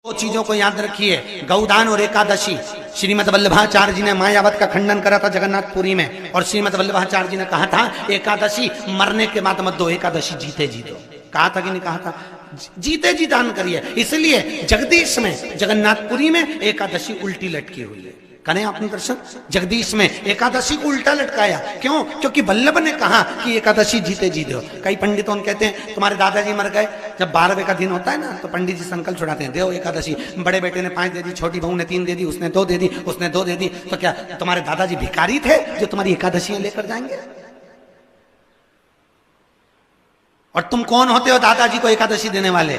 दो चीजों को याद रखिए, गौदान और एकादशी। श्रीमद् वल्लभाचार्य जी ने मायावत का खंडन करा था जगन्नाथपुरी में, और श्रीमद् वल्लभाचार्य जी ने कहा था एकादशी मरने के बाद मत दो, एकादशी जीते जी दो। कहा था कि नहीं कहा था? जीते जी दान करिए। इसलिए जगदीश में, जगन्नाथपुरी में एकादशी उल्टी लटकी हुई है। करें आपने दर्शन? जगदीश में एकादशी को उल्टा लटकाया। क्यों? क्योंकि वल्लभ ने कहा कि एकादशी जीते जी दो। कई पंडितों कहते हैं तुम्हारे दादाजी मर गए, जब 12वें का दिन होता है ना तो पंडित जी संकल्प छुड़ाते हैं, दो एकादशी। बड़े बेटे ने 5 दे दी, छोटी बहू ने 3 दे दी, उसने 2 दे दी, उसने 2 दे दी। तो क्या तुम्हारे दादाजी भिखारी थे जो तुम्हारी एकादशियां लेकर जाएंगे? और तुम कौन होते हो दादाजी को एकादशी देने वाले?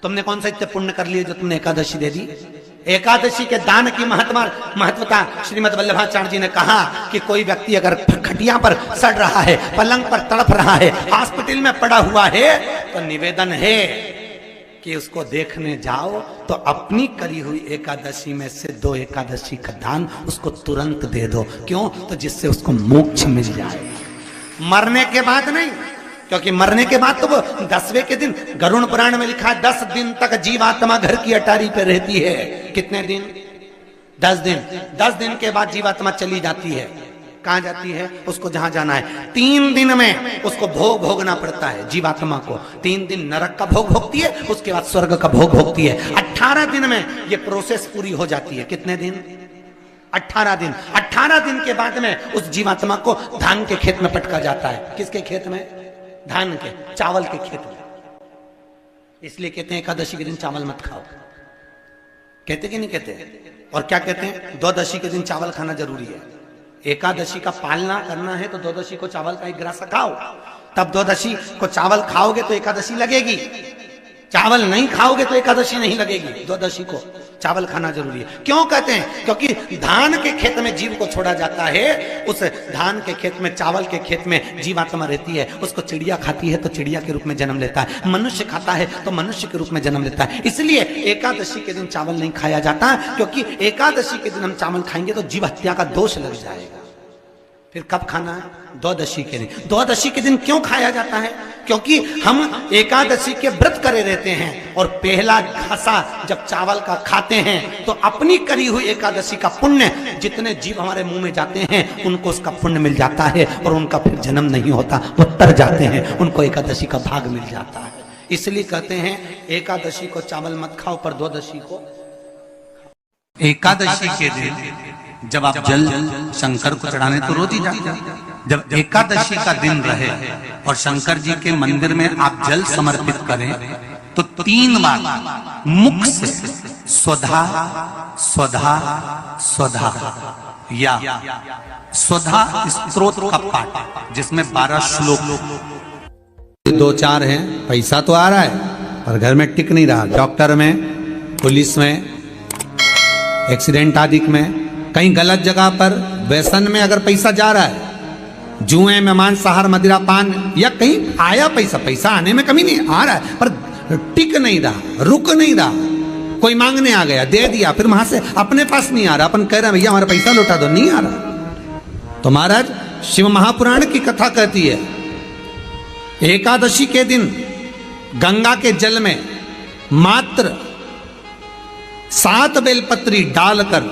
तुमने कौन सा इतने पुण्य कर लिए जो तुमने एकादशी दे दी? एकादशी के दान की महत्वता श्रीमद् वल्लभाचार्य जी ने कहा कि कोई व्यक्ति अगर खटिया पर सड़ रहा है, पलंग पर तड़प रहा है, हॉस्पिटल में पड़ा हुआ है, तो निवेदन है कि उसको देखने जाओ तो अपनी करी हुई एकादशी में से 2 एकादशी का दान उसको तुरंत दे दो। क्यों? तो जिससे उसको मोक्ष मिल जाए, मरने के बाद नहीं। क्योंकि मरने के बाद तो वो 10वें के दिन, गरुड़ पुराण में लिखा है 10 दिन तक जीवात्मा घर की अटारी पे रहती है। कितने दिन? 10 दिन। 10 दिन के बाद जीवात्मा चली जाती है। कहां जाती है? उसको जहां जाना है। 3 दिन में उसको भोग भोगना पड़ता है जीवात्मा को। 3 दिन नरक का भोग भोगती है, उसके बाद स्वर्ग का भोग भोगती है। 18 दिन में ये प्रोसेस पूरी हो जाती है। कितने दिन? 18 दिन। 18 दिन के बाद में उस जीवात्मा को धान के खेत में पटका जाता है। किसके खेत में? धान के, चावल के खेत में। इसलिए कहते हैं एकादशी के दिन चावल मत खाओ। कहते कि नहीं कहते? और क्या कहते हैं? द्वादशी के दिन चावल खाना जरूरी है। एकादशी का पालना करना है तो द्वादशी को चावल का 1 गिलास खाओ, तब द्वादशी को चावल खाओगे तो एकादशी लगेगी। चावल नहीं खाओगे तो एकादशी नहीं लगेगी। द्वादशी को चावल खाना जरूरी है। क्यों कहते हैं? क्योंकि धान के खेत में जीव को छोड़ा जाता है, उस धान के खेत में, चावल के खेत में जीवात्मा रहती है। उसको चिड़िया खाती है तो चिड़िया के रूप में जन्म लेता है, मनुष्य खाता है तो मनुष्य के रूप में जन्म लेता है। इसलिए एकादशी के दिन चावल नहीं खाया जाता, क्योंकि एकादशी के दिन हम चावल खाएंगे तो जीव हत्या का दोष लग जाएगा। फिर कब खाना है? द्वादशी के दिन। द्वादशी के दिन क्यों खाया जाता है? क्योंकि हम एकादशी के व्रत करे रहते हैं, और पहला घासा जब चावल का खाते हैं तो अपनी करी हुई एकादशी का पुण्य जितने जीव हमारे मुंह में जाते हैं उनको उसका पुण्य मिल जाता है, और उनका फिर जन्म नहीं होता, वो तर जाते हैं, उनको एकादशी का भाग मिल जाता है। इसलिए कहते हैं एकादशी को चावल मत खाओ, पर द्वादशी को। एकादशी के दिन जब आप जल शंकर को चढ़ाने तो रोज ही जाते हैं। जब एकादशी का दिन रहे और शंकर जी के मंदिर में आप जल समर्पित करें तो 3 बार मुख से स्वधा स्वधा स्वधा या स्वधा स्तोत्र का पाठ, जिसमें 12 श्लोक। 2-4 हैं, पैसा तो आ रहा है पर घर में टिक नहीं रहा। डॉक्टर में, पुलिस में, एक्सीडेंट आदि में, कहीं गलत जगह पर, व्यसन में अगर पैसा जा रहा है, जुए में, मांसाहार, मदिरा पान, या कहीं आया पैसा आने में कमी नहीं, आ रहा है पर टिक नहीं रहा, रुक नहीं रहा। कोई मांगने आ गया, दे दिया, फिर वहां से अपने पास नहीं आ रहा, अपन कह रहे हैं भैया हमारा पैसा लौटा दो, नहीं आ रहा। तो महाराज शिव महापुराण की कथा कहती है एकादशी के दिन गंगा के जल में मात्र 7 बेलपत्री डालकर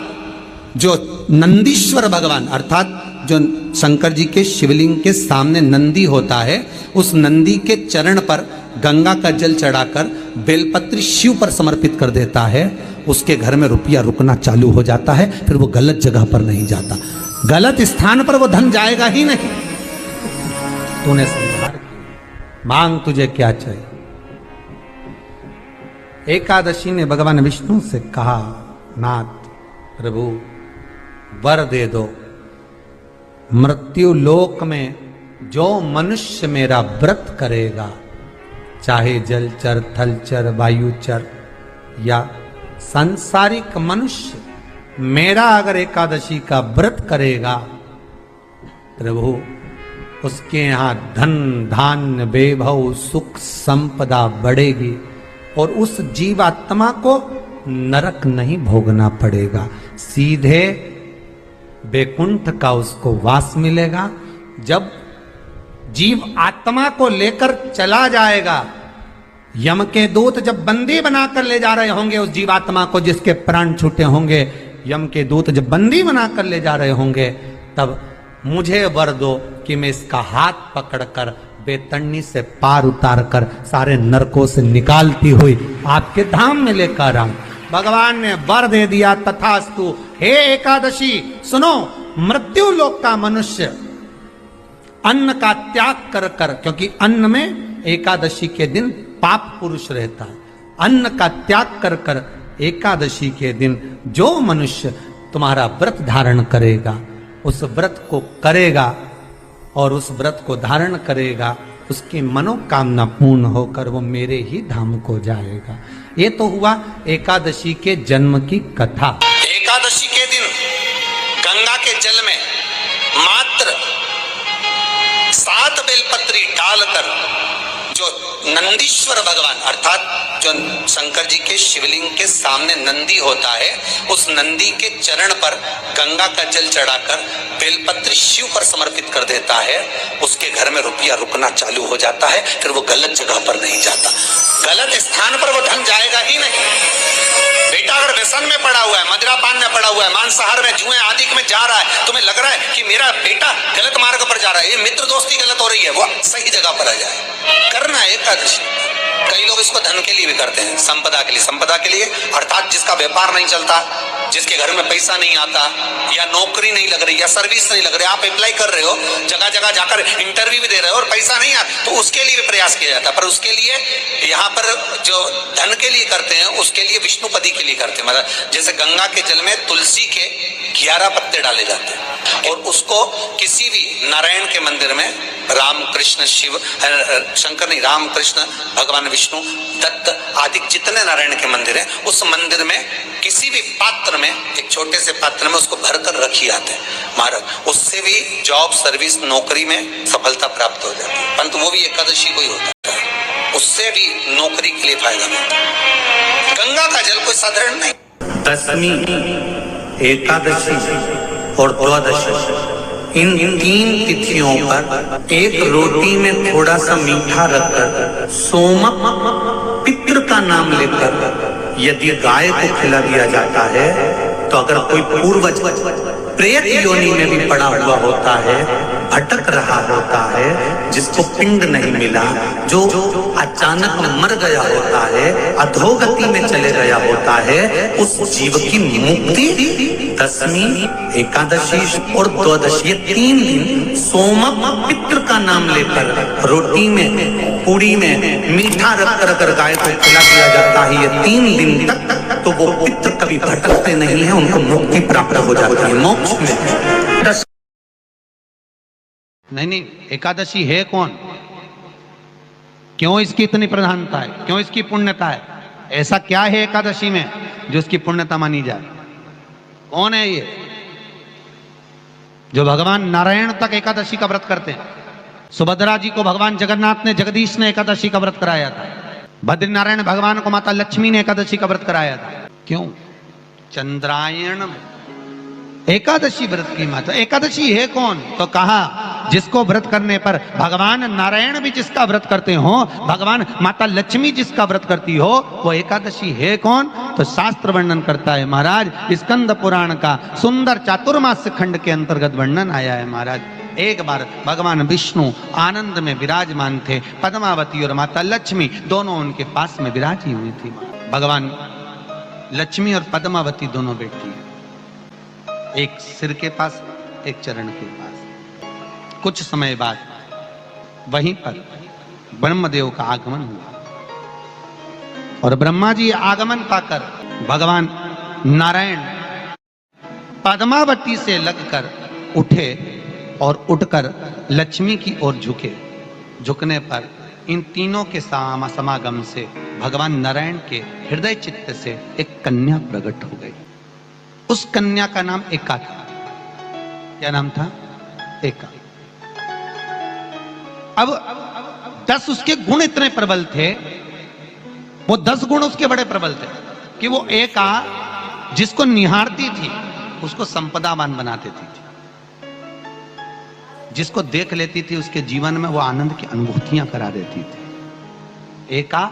जो नंदीश्वर भगवान, अर्थात जो शंकर जी के शिवलिंग के सामने नंदी होता है, उस नंदी के चरण पर गंगा का जल चढ़ाकर बेलपत्री शिव पर समर्पित कर देता है, उसके घर में रुपया रुकना चालू हो जाता है। फिर वो गलत जगह पर नहीं जाता, गलत स्थान पर वो धन जाएगा ही नहीं। तूने संसार मांग तुझे क्या चाहिए। एकादशी ने भगवान विष्णु से कहा, नाथ प्रभु वर दे दो, मृत्यु लोक में जो मनुष्य मेरा व्रत करेगा, चाहे जलचर, थलचर, वायुचर या सांसारिक मनुष्य, मेरा अगर एकादशी का व्रत करेगा, प्रभु उसके यहां धन धान्य वैभव सुख संपदा बढ़ेगी, और उस जीवात्मा को नरक नहीं भोगना पड़ेगा, सीधे वैकुंठ का उसको वास मिलेगा। जब जीव आत्मा को लेकर चला जाएगा यम के दूत जब बंदी बनाकर ले जा रहे होंगे उस जीवात्मा को जिसके प्राण छूटे होंगे, यम के दूत जब बंदी बनाकर ले जा रहे होंगे, तब मुझे वर दो कि मैं इसका हाथ पकड़कर बेतन्नी से पार उतार कर सारे नरकों से निकालती हुई आपके धाम में लेकर आऊं। भगवान ने वर दे दिया, तथास्तु। हे एकादशी सुनो, मृत्यु लोक का मनुष्य अन्न का त्याग कर कर, क्योंकि अन्न में एकादशी के दिन पाप पुरुष रहता है, अन्न का त्याग कर कर एकादशी के दिन जो मनुष्य तुम्हारा व्रत धारण करेगा, उस व्रत को करेगा और उस व्रत को धारण करेगा, उसकी मनोकामना पूर्ण होकर वो मेरे ही धाम को जाएगा। ये तो हुआ एकादशी के जन्म की कथा। एकादशी के दिन गंगा के जल में मात्र 7 बेलपत्री डालकर जो नंदीश्वर भगवान अर्थात जो शंकर जी के शिवलिंग के सामने नंदी होता है, उस नंदी के चरण पर गंगा का जल चढ़ाकर बेलपत्री शिव पर समर्पित कर देता है, उसके घर में रुपया रुकना चालू हो जाता है। फिर वो गलत जगह पर नहीं जाता, गलत स्थान पर वो धन जाएगा ही नहीं। बेटा अगर व्यसन में पड़ा हुआ है, मदिरापान में पड़ा हुआ है, मांसाहार में, जुए आदि में जा रहा है, तुम्हें लग रहा है कि मेरा बेटा गलत मार्ग पर जा रहा है, ये मित्र दोस्ती गलत हो रही है, वो सही जगह पर आ जाए। करना है एकादशी। कई लोग इसको धन के लिए भी करते हैं, संपदा के लिए। संपदा के लिए अर्थात जिसका व्यापार नहीं चलता, जिसके घर में पैसा नहीं आता, या नौकरी नहीं लग रही, या सर्विस नहीं लग रही, आप अप्लाई कर रहे हो, जगह जगह जाकर इंटरव्यू भी दे रहे हो और पैसा नहीं आता, तो उसके लिए भी प्रयास किया जाता है। पर उसके लिए यहाँ पर जो धन के लिए करते हैं, उसके लिए विष्णुपदी के लिए करते हैं। मतलब जैसे गंगा के जल में तुलसी के 11 पत्ते डाले जाते हैं और उसको किसी भी नारायण के मंदिर में राम कृष्ण शिव शंकर नहीं, राम कृष्ण भगवान विष्णु दत्त आदि जितने नारायण के मंदिर हैं, उस मंदिर में किसी भी पात्र में, एक छोटे से पात्र में उसको भरकर रखी आते हैं महाराज। उससे भी जॉब सर्विस नौकरी में सफलता प्राप्त हो जाती है, परंतु वो भी एकादशी को ही होता है, उससे भी नौकरी के लिए फायदा मिलता है। गंगा का जल कोई साधारण नहीं। दशमी, एकादशी और द्वादशी, इन 3 तिथियों पर एक रोटी में थोड़ा सा मीठा रखकर सोमक पितृ का नाम लेकर यदि गाय को खिला दिया जाता है, तो अगर कोई पूर्वज प्रेत योनि में भी पड़ा हुआ होता है, भटक रहा होता है, जिसको पिंड नहीं मिला, जो अचानक मर गया होता है, अधोगति में चले गया होता है, उस जीव की मुक्ति दशमी, एकादशी और द्वादशी, ये 3 दिन सोमक पितृ का नाम लेकर रोटी में, पूड़ी में मीठा रखकर अगर गाय को खिला दिया जाता है, ये 3 दिन तक, तो वो पितृ कभी भटकते नहीं है, उनको मुक्ति प्राप्त हो जाती है मोक्ष में। नहीं, एकादशी है कौन, क्यों इसकी इतनी प्रधानता है, क्यों इसकी पुण्यता है, ऐसा क्या है एकादशी में जो इसकी पुण्यता मानी जाए? कौन है ये जो भगवान नारायण तक एकादशी का व्रत करते हैं? सुभद्रा जी को भगवान जगन्नाथ ने, जगदीश ने एकादशी का व्रत कराया था। बद्रीनारायण भगवान को माता लक्ष्मी ने एकादशी का व्रत कराया था। क्यों? चंद्रायण एकादशी व्रत की माता। एकादशी है कौन? तो कहा जिसको व्रत करने पर भगवान नारायण भी जिसका व्रत करते हो, भगवान माता लक्ष्मी जिसका व्रत करती हो, वो एकादशी है कौन? तो शास्त्र वर्णन करता है महाराज, स्कंद पुराण का सुंदर चातुर्मास्य खंड के अंतर्गत वर्णन आया है महाराज। एक बार भगवान विष्णु आनंद में विराजमान थे, पद्मावती और माता लक्ष्मी दोनों उनके पास में विराजी हुई थी। भगवान लक्ष्मी और पद्मावती दोनों बैठी, एक सिर के पास, एक चरण के पास। कुछ समय बाद वहीं पर ब्रह्मदेव का आगमन हुआ और ब्रह्मा जी आगमन पाकर भगवान नारायण पद्मावती से लगकर उठे और उठकर लक्ष्मी की ओर झुके। झुकने पर इन तीनों के समागम से भगवान नारायण के हृदय चित्त से एक कन्या प्रकट हो गई। उस कन्या का नाम एका था। क्या नाम था? एका। अब 10 उसके गुण इतने प्रबल थे, वो 10 गुण उसके बड़े प्रबल थे कि वो एका जिसको निहारती थी उसको संपदावान बना देती थी, जिसको देख लेती थी उसके जीवन में वो आनंद की अनुभूतियां करा देती थी। एका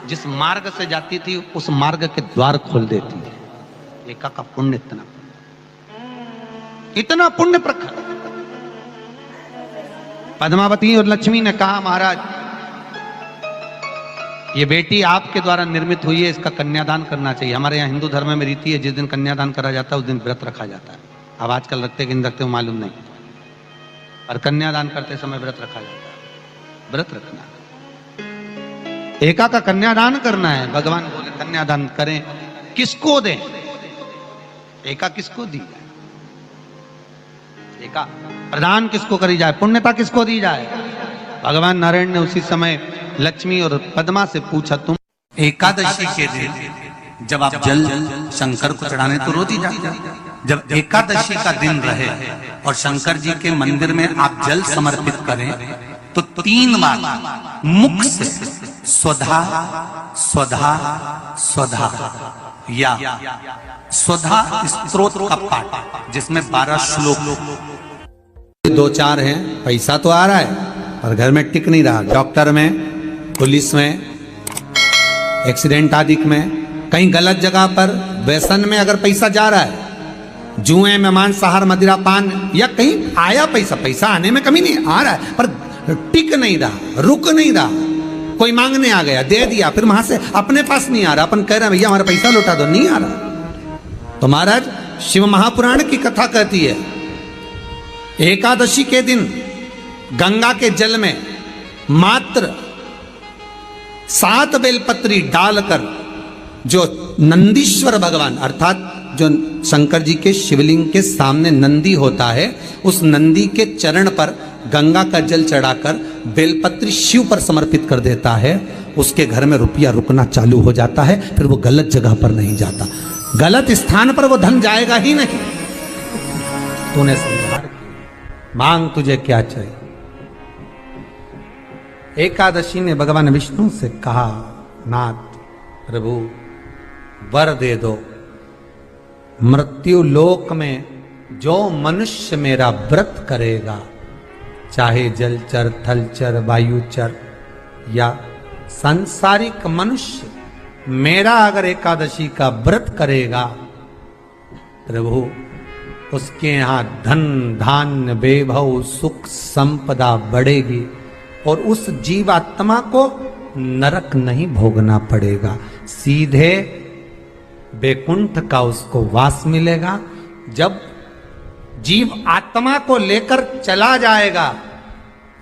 जिस मार्ग से जाती थी उस मार्ग के द्वार खोल देती है। एका का पुण्य इतना पुण्य प्रखर। पद्मावती और लक्ष्मी ने कहा, महाराज ये बेटी आपके द्वारा निर्मित हुई है, इसका कन्यादान करना चाहिए। हमारे यहाँ हिंदू धर्म में रीति है, जिस दिन कन्यादान करा जाता है उस दिन व्रत रखा जाता है। अब आजकल रखते कि नहीं रखते हो मालूम नहीं, और कन्यादान करते समय व्रत रखा जाता है। व्रत रखना, एका का कन्यादान करना है। भगवान बोले कन्यादान करें, किसको दें? एका किसको दी जाए? एका प्रदान किसको करी जाए? पुण्यता किसको दी जाए? भगवान नारायण ने उसी समय लक्ष्मी और पद्मा से पूछा, तुम एकादशी के दिन जब आप जल शंकर को चढ़ाने तो रोज ही जाते, जब एकादशी का दिन रहे और शंकर जी के मंदिर में आप जल समर्पित करें तो 3 बार मुख से स्वधा स्वधा स्वधा या स्वधा स्तोत्र का पाठ, जिसमें 12 श्लोक 2-4 हैं। पैसा तो आ रहा है पर घर में टिक नहीं रहा। डॉक्टर में, पुलिस में, एक्सीडेंट आदि में, कहीं गलत जगह पर, व्यसन में अगर पैसा जा रहा है, जुए में, मांसाहार, मदिरा पान, या कहीं आया पैसा आने में कमी नहीं, आ रहा है पर टिक नहीं रहा, रुक नहीं रहा। कोई मांगने आ गया, दे दिया, फिर वहां से अपने पास नहीं आ रहा, अपन कह रहे हैं भैया हमारा पैसा लौटा दो, नहीं आ रहा। तो महाराज शिव महापुराण की कथा कहती है, एकादशी के दिन गंगा के जल में मात्र 7 बेलपत्री डालकर जो नंदीश्वर भगवान अर्थात जो शंकर जी के शिवलिंग के सामने नंदी होता है, उस नंदी के चरण पर गंगा का जल चढ़ाकर बेलपत्री शिव पर समर्पित कर देता है, उसके घर में रुपया रुकना चालू हो जाता है। फिर वो गलत जगह पर नहीं जाता, गलत स्थान पर वो धन जाएगा ही नहीं। तूने समझा, मांग तुझे क्या चाहिए। एकादशी ने भगवान विष्णु से कहा, नाथ प्रभु वर दे दो, मृत्यु लोक में जो मनुष्य मेरा व्रत करेगा, चाहे जलचर, थलचर, वायुचर या सांसारिक मनुष्य, मेरा अगर एकादशी का व्रत करेगा, प्रभु उसके यहां धन धान्य वैभव सुख संपदा बढ़ेगी और उस जीवात्मा को नरक नहीं भोगना पड़ेगा, सीधे वैकुंठ का उसको वास मिलेगा। जब जीव आत्मा को लेकर चला जाएगा,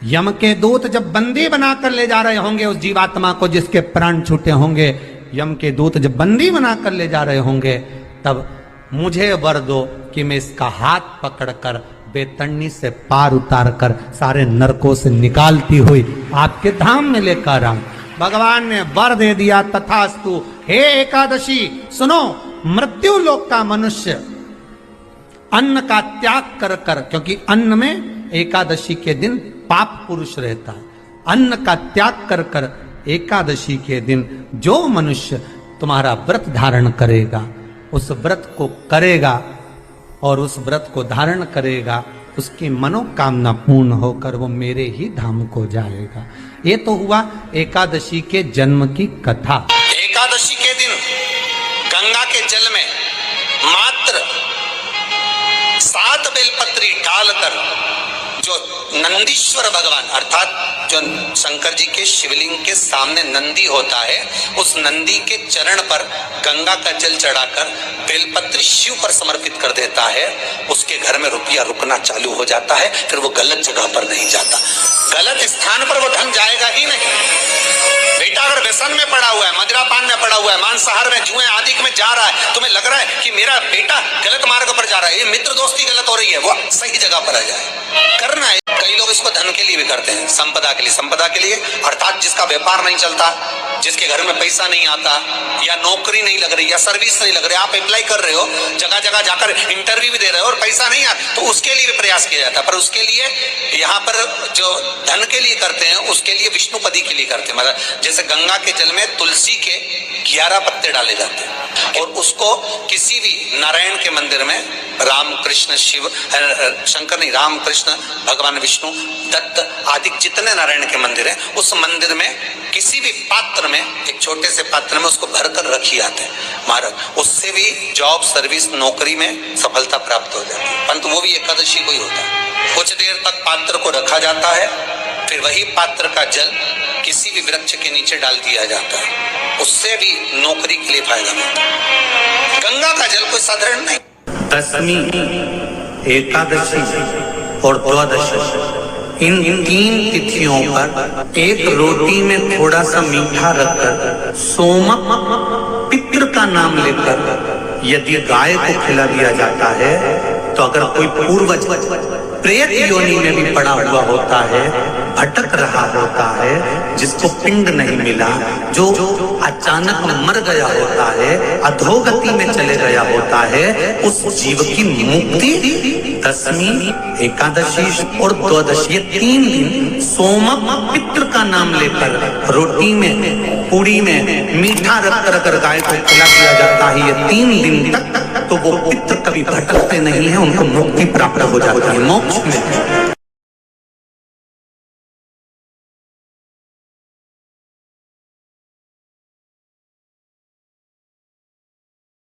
यम के दूत जब बंदी बनाकर ले जा रहे होंगे उस जीवात्मा को जिसके प्राण छूटे होंगे, यम के दूत जब बंदी बनाकर ले जा रहे होंगे, तब मुझे वर दो कि मैं इसका हाथ पकड़कर बेतन्नी से पार उतार कर सारे नरकों से निकालती हुई आपके धाम में लेकर आऊं। भगवान ने वर दे दिया, तथास्तु। हे एकादशी सुनो, मृत्यु लोक का मनुष्य अन्न का त्याग कर कर, क्योंकि अन्न में एकादशी के दिन पाप पुरुष रहता है, अन्न का त्याग कर कर एकादशी के दिन जो मनुष्य तुम्हारा व्रत धारण करेगा, उस व्रत को करेगा और उस व्रत को धारण करेगा, उसकी मनोकामना पूर्ण होकर वो मेरे ही धाम को जाएगा। ये तो हुआ एकादशी के जन्म की कथा। एकादशी के दिन गंगा के जल में मात्र 7 बेलपत्री डालकर जो नंदीश्वर भगवान अर्थात जो शंकर जी के शिवलिंग के सामने नंदी होता है, उस नंदी के चरण पर गंगा का जल चढ़ाकर बेलपत्री शिव पर समर्पित कर देता है, उसके घर में रुपया रुकना चालू हो जाता है। फिर वो गलत जगह पर नहीं जाता, गलत स्थान पर वो धन जाएगा ही नहीं। बेटा अगर व्यसन में पड़ा हुआ है, मदिरा पान में पड़ा हुआ है, मांसाहार में, जुए आदि में जा रहा है, तुम्हें लग रहा है कि मेरा बेटा गलत मार्ग पर जा रहा है, ये मित्र दोस्ती गलत हो रही है, वो सही जगह पर आ जाए। करना है, कई लोग इसको धन के लिए भी करते हैं, संपदा के लिए। संपदा के लिए अर्थात जिसका व्यापार नहीं चलता, जिसके घर में पैसा नहीं आता, या नौकरी नहीं लग रही, या सर्विस नहीं लग रही, आप अप्लाई कर रहे हो, जगह जगह जाकर इंटरव्यू भी दे रहे हो और पैसा नहीं आता, तो उसके लिए भी प्रयास किया जाता है। पर उसके लिए यहाँ पर जो धन के लिए करते हैं, उसके लिए विष्णुपदी के लिए करते हैं। मतलब जैसे गंगा के जल में तुलसी के 11 पत्ते डाले जाते हैं और उसको किसी भी नारायण के मंदिर में, राम कृष्ण शिव, शंकर नहीं, राम कृष्ण भगवान विष्णु, दत्त आदि जितने नारायण के मंदिर हैं, उस मंदिर में किसी भी पात्र में, एक छोटे से पात्र में उसको भरकर रखी जाते हैं महाराज, उससे भी जॉब, सर्विस, नौकरी में सफलता प्राप्त हो जाती है। परंतु वो भी एकादशी को ही होता है। कुछ देर तक पात्र को रखा जाता है, फिर वही पात्र का जल किसी भी वृक्ष के नीचे डाल दिया जाता है, उससे भी नौकरी के लिए फायदा मिलता है। गंगा का जल कोई साधारण नहीं। दशमी, एकादशी और द्वादशी, इन तीन तिथियों पर एक रोटी में थोड़ा सा मीठा रखकर सोमक पितृ का नाम लेकर यदि गाय को खिला दिया जाता है, तो अगर कोई पूर्वज प्रेत योनि में भी पड़ा हुआ होता है, भटक रहा होता है, जिसको पिंड नहीं मिला, जो अचानक मर गया होता है, अधोगति में चले गया होता है, उस जीव की मुक्ति दशमी, एकादशी और द्वादशी, ये 3 दिन सोमक पितृ का नाम लेकर रोटी में, पूड़ी में मीठा रखकर अगर गाय को खिला दिया जाता है, ये 3 दिन तक, तो वो पितृ कभी भटकते नहीं है, उनको मुक्ति प्राप्त हो जाती है, मोक्ष में।